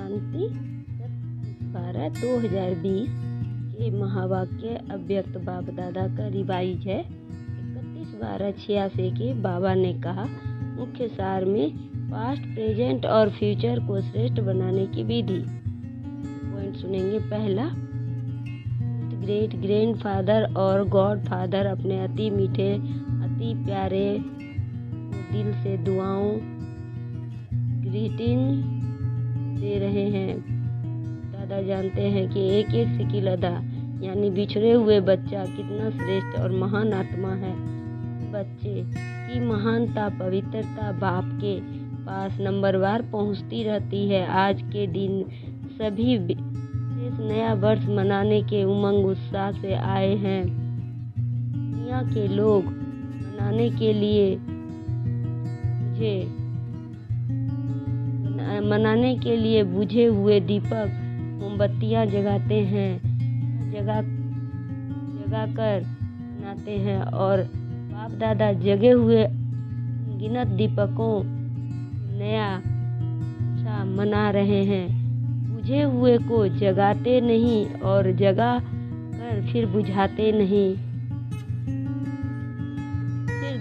शांति 12/2020 के महावाक्य अव्यक्त बाप दादा का रिवाइज है। 31/12/86 के बाबा ने कहा, मुख्य सार में पास्ट, प्रेजेंट और फ्यूचर को श्रेष्ठ बनाने की विधि। पॉइंट सुनेंगे। पहला, ग्रेट ग्रैंडफादर और गॉड फादर अपने अति मीठे, अति प्यारे दिल से दुआओं, ग्रीटिंग दे रहे हैं। दादा जानते हैं कि एक एक सिकिल अदा यानी बिछड़े हुए बच्चा कितना श्रेष्ठ और महान आत्मा है। बच्चे की महानता, पवित्रता बाप के पास नंबरवार पहुंचती रहती है। आज के दिन सभी विशेष नया वर्ष मनाने के उमंग उत्साह से आए हैं। दुनिया के लोग मनाने के लिए बुझे हुए दीपक, मोमबत्तियां जगाकर मनाते हैं और बाप दादा जगे हुए अनगिनत दीपकों नया उत्साह मना रहे हैं। बुझे हुए को जगाते नहीं और जगा कर फिर बुझाते नहीं। फिर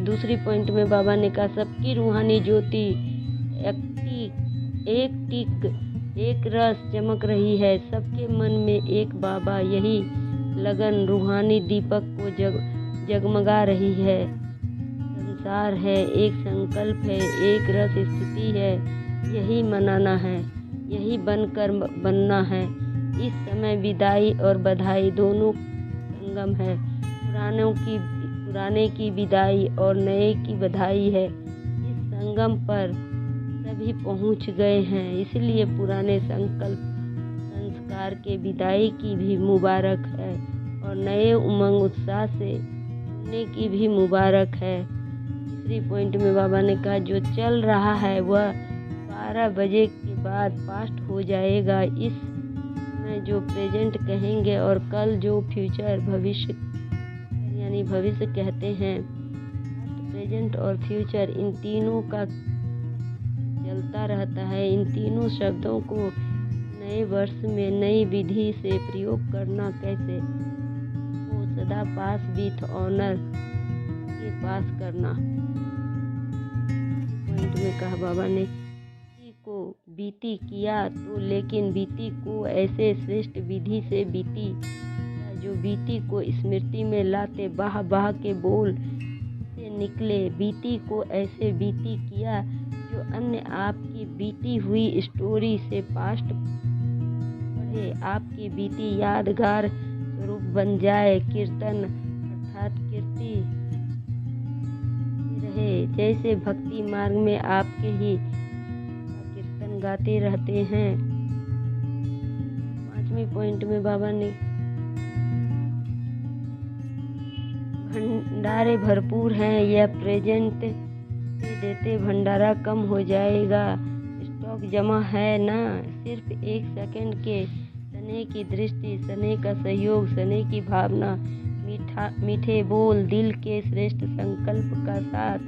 दूसरी पॉइंट में बाबा ने कहा, सबकी रूहानी ज्योति एक रस चमक रही है। सबके मन में एक बाबा, यही लगन रूहानी दीपक को जगमगा रही है। संसार है, एक संकल्प है, एक रस स्थिति है। यही मनाना है, यही बनकर बनना है। इस समय विदाई और बधाई दोनों संगम है। पुराने की विदाई और नए की बधाई है। इस संगम पर सभी पहुंच गए हैं, इसलिए पुराने संस्कार के विदाई की भी मुबारक है और नए उमंग उत्साह से जुड़ने की भी मुबारक है। तीसरी पॉइंट में बाबा ने कहा, जो चल रहा है वह 12 बजे के बाद पास्ट हो जाएगा। इस समय जो प्रेजेंट कहेंगे और कल जो फ्यूचर, भविष्य यानी भविष्य कहते हैं। पास्ट, प्रेजेंट और फ्यूचर, इन तीनों का चलता रहता है। इन तीनों शब्दों को नए वर्ष में नई विधि से प्रयोग करना कैसे, वो सदा पास विथ ऑनर के पास करना। पॉइंट में कहा बाबा ने, को बीती किया तो, लेकिन बीती को ऐसे श्रेष्ठ विधि से बीती जो बीती को स्मृति में लाते बाह बाह के बोल से निकले। बीती को ऐसे बीती किया जो अन्य आपकी बीती हुई स्टोरी से पास्ट पढ़े, आपकी बीती यादगार स्वरूप बन जाए। कीर्तन अर्थात कीर्ति रहे, जैसे भक्ति मार्ग में आपके ही कीर्तन गाते रहते हैं। 5वें पॉइंट में बाबा ने, भंडारे भरपूर हैं, यह प्रेजेंट देते भंडारा कम हो जाएगा। स्टॉक जमा है ना, सिर्फ 1 सेकंड के स्नेह की दृष्टि, स्नेह का सहयोग, स्नेह की भावना, मीठे बोल, दिल के श्रेष्ठ संकल्प का साथ,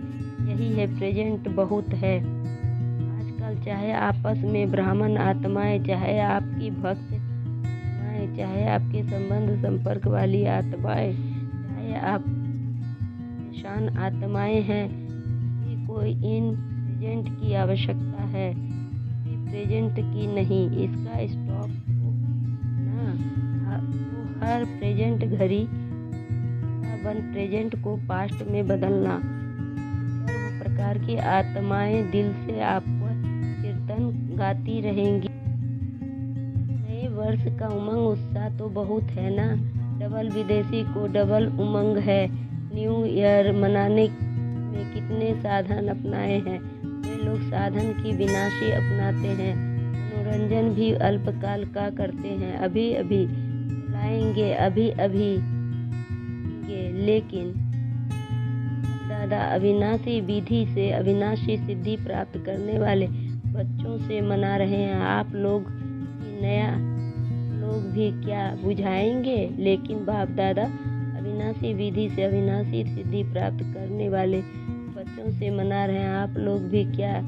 यही है प्रेजेंट। बहुत है आजकल, चाहे आपस में ब्राह्मण आत्माएं, चाहे आपकी भक्त आत्माएं, चाहे आपके संबंध संपर्क वाली आत्माएं, चाहे आप शान आत्माएं हैं, कोई इन प्रेजेंट की आवश्यकता है, प्रेजेंट की नहीं। इसका स्टॉक ना तो हर प्रेजेंट घड़ी बन प्रेजेंट को पास्ट में बदलना। सर्व प्रकार की आत्माएं दिल से आपको कीर्तन गाती रहेंगी। नए वर्ष का उमंग उत्साह तो बहुत है ना। डबल विदेशी को डबल उमंग है। न्यू ईयर मनाने में कितने साधन अपनाए हैं। वे लोग साधन की विनाशी अपनाते हैं। मनोरंजन भी अल्पकाल का करते हैं। अभी अभी लाएंगे, अभी अभी लेकिन दादा अविनाशी विधि से अविनाशी सिद्धि प्राप्त करने वाले बच्चों से मना रहे हैं। आप लोग नया लोग भी क्या बुझाएंगे, लेकिन बाप दादा अविनाशी विधि से अविनाशी सिद्धि प्राप्त करने वाले बच्चों से मना रहे हैं। आप लोग भी क्या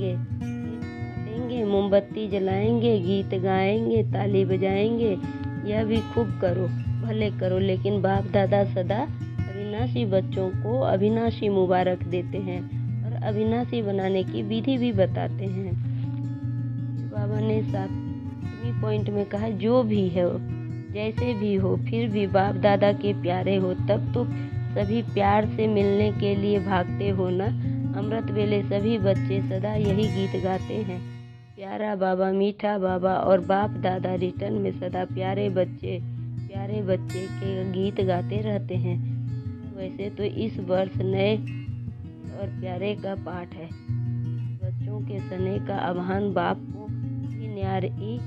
देंगे, मोमबत्ती मोमबत्ती जलाएंगे, गीत गाएंगे, ताली बजाएंगे, यह भी खूब करो, भले करो, लेकिन बाप दादा सदा अविनाशी बच्चों को अविनाशी मुबारक देते हैं और अविनाशी बनाने की विधि भी बताते हैं। बाबा ने 7वें पॉइंट में कहा, जो भी हो, जैसे भी हो, फिर भी बाप दादा के प्यारे हो, तब तो सभी प्यार से मिलने के लिए भागते हो ना। अमृत वेले सभी बच्चे सदा यही गीत गाते हैं, प्यारा बाबा, मीठा बाबा, और बाप दादा रिटर्न में सदा प्यारे बच्चे के गीत गाते रहते हैं। वैसे तो इस वर्ष नए और प्यारे का पाठ है। बच्चों के स्नेह का आह्वान बाप को भी न्यारी से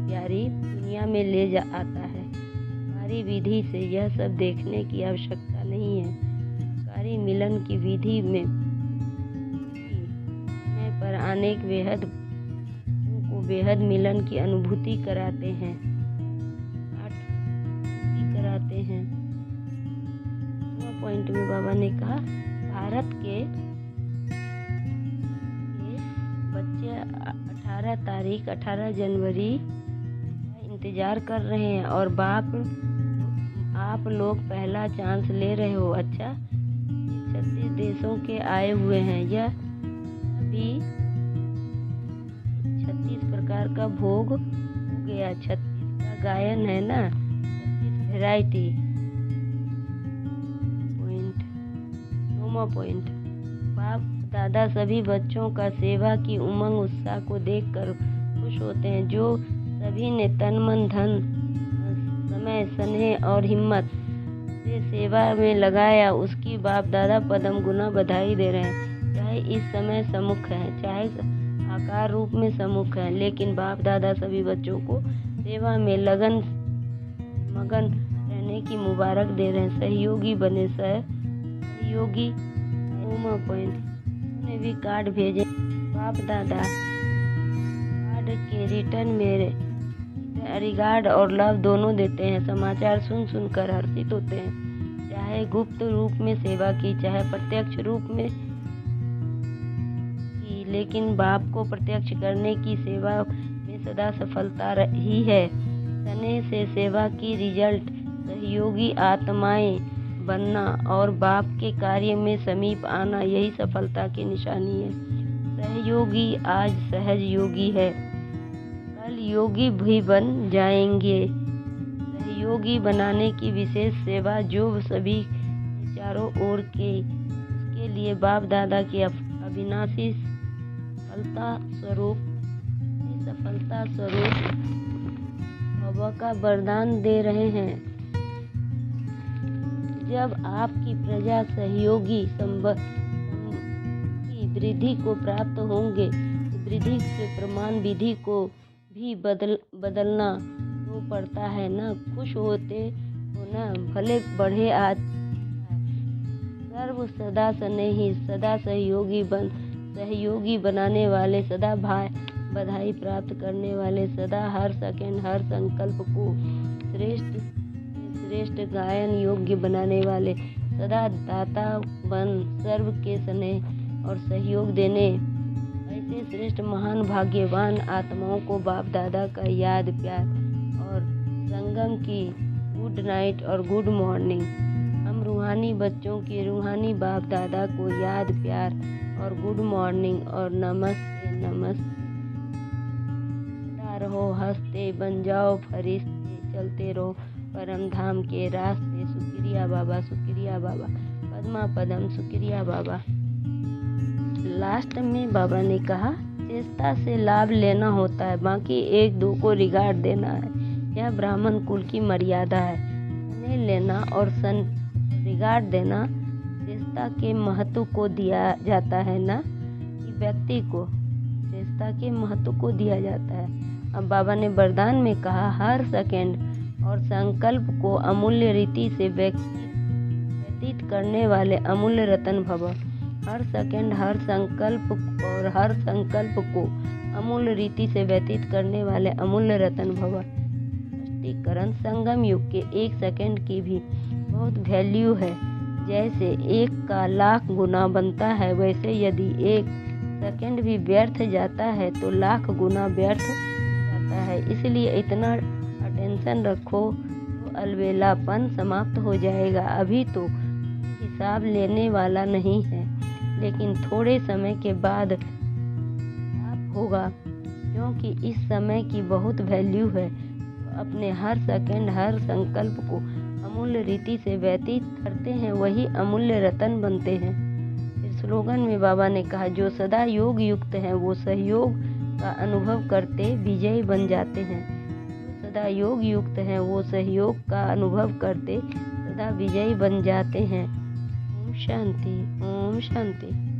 प्यारी दुनिया में ले आता है। कारी विधि से यह सब देखने की आवश्यकता नहीं है। कारी मिलन की विधि में समय पर अनेक बेहद मिलन की अनुभूति कराते हैं। पॉइंट में बाबा ने कहा, भारत के बच्चे 18 जनवरी का इंतजार कर रहे हैं और आप लोग पहला चांस ले रहे हो। अच्छा, 36 देशों के आए हुए हैं। यह अभी 36 प्रकार का भोग हो गया। 36 का गायन है ना, 36 वेराइटी। पॉइंट, बाप दादा सभी बच्चों का सेवा की उमंग उत्साह को देखकर खुश होते हैं। जो सभी ने तन मन धन समय स्नेह और हिम्मत से सेवा में लगाया, उसकी बाप दादा पदम गुना बधाई दे रहे हैं। चाहे इस समय सम्मुख है, चाहे आकार रूप में सम्मुख है, लेकिन बाप दादा सभी बच्चों को सेवा में मगन रहने की मुबारक दे रहे हैं। सहयोगी बने, सहयोगी। पॉइंट, उन्हें भी कार्ड भेजे। बाप दादा कार्ड के रिटर्न में रिगार्ड और लव दोनों देते हैं। समाचार सुनकर हर्षित होते हैं। चाहे गुप्त रूप में सेवा की, चाहे प्रत्यक्ष रूप में की, लेकिन बाप को प्रत्यक्ष करने की सेवा में सदा सफलता रही है। स्नेह से सेवा की रिजल्ट सहयोगी आत्माएं बनना और बाप के कार्य में समीप आना, यही सफलता की निशानी है। सहयोगी आज सहज योगी है, कल योगी भी बन जाएंगे। सहयोगी बनाने की विशेष सेवा जो सभी चारों ओर के, उसके लिए बाप दादा की अविनाशी सफलता स्वरूप बाबा का वरदान दे रहे हैं। जब आपकी प्रजा सहयोगी की वृद्धि को प्राप्त होंगे, वृद्धि के प्रमाण विधि को भी बदलना तो पड़ता है ना। खुश होते हो ना, भले बढ़े आज सर्व सदा स्नेही, सदा सहयोगी बनाने वाले, सदा बधाई प्राप्त करने वाले, सदा हर सेकंड हर संकल्प को श्रेष्ठ गायन योग्य बनाने वाले, सदा दाता बन सर्व के स्नेह और सहयोग देने, ऐसे श्रेष्ठ महान भाग्यवान आत्माओं को बाप दादा का याद प्यार और संगम की गुड नाइट और गुड मॉर्निंग। हम रूहानी बच्चों के रूहानी बाप दादा को याद प्यार और गुड मॉर्निंग और नमस्ते। रहो हंसते, बन जाओ फरिश्ते, चलते रहो परम धाम के रास्ते। शुक्रिया बाबा, पद्मा पदम, शुक्रिया बाबा। लास्ट में बाबा ने कहा, चेष्टा से लाभ लेना होता है, बाकी एक दो को रिगार्ड देना है। यह ब्राह्मण कुल की मर्यादा है। स्नेह लेना और रिगार्ड देना चेष्टा के महत्व को दिया जाता है ना, कि व्यक्ति को चेष्टा के महत्व को दिया जाता है। अब बाबा ने वरदान में कहा, हर सेकंड और संकल्प को अमूल्य रीति से व्यतीत करने वाले अमूल्य रतन भव। हर सेकंड हर संकल्प को अमूल्य रीति से व्यतीत करने वाले अमूल्य रतन भव। स्पष्टीकरण, संगम युग के 1 सेकंड की भी बहुत वैल्यू है। जैसे 1 का लाख गुना बनता है, वैसे यदि 1 सेकंड भी व्यर्थ जाता है तो लाख गुना व्यर्थ जाता है। इसलिए इतना अटेंशन रखो तो अलबेलापन समाप्त हो जाएगा। अभी तो हिसाब लेने वाला नहीं है, लेकिन थोड़े समय के बाद आप होगा, क्योंकि इस समय की बहुत वैल्यू है। तो अपने हर सेकंड, हर संकल्प को अमूल्य रीति से व्यतीत करते हैं, वही अमूल्य रतन बनते हैं। फिर स्लोगन में बाबा ने कहा, जो सदा योग युक्त हैं वो सहयोग का अनुभव करते विजयी बन जाते हैं। जो सदा योग युक्त हैं वो सहयोग का अनुभव करते सदा विजयी बन जाते हैं। ओम शांति, ओम शांति।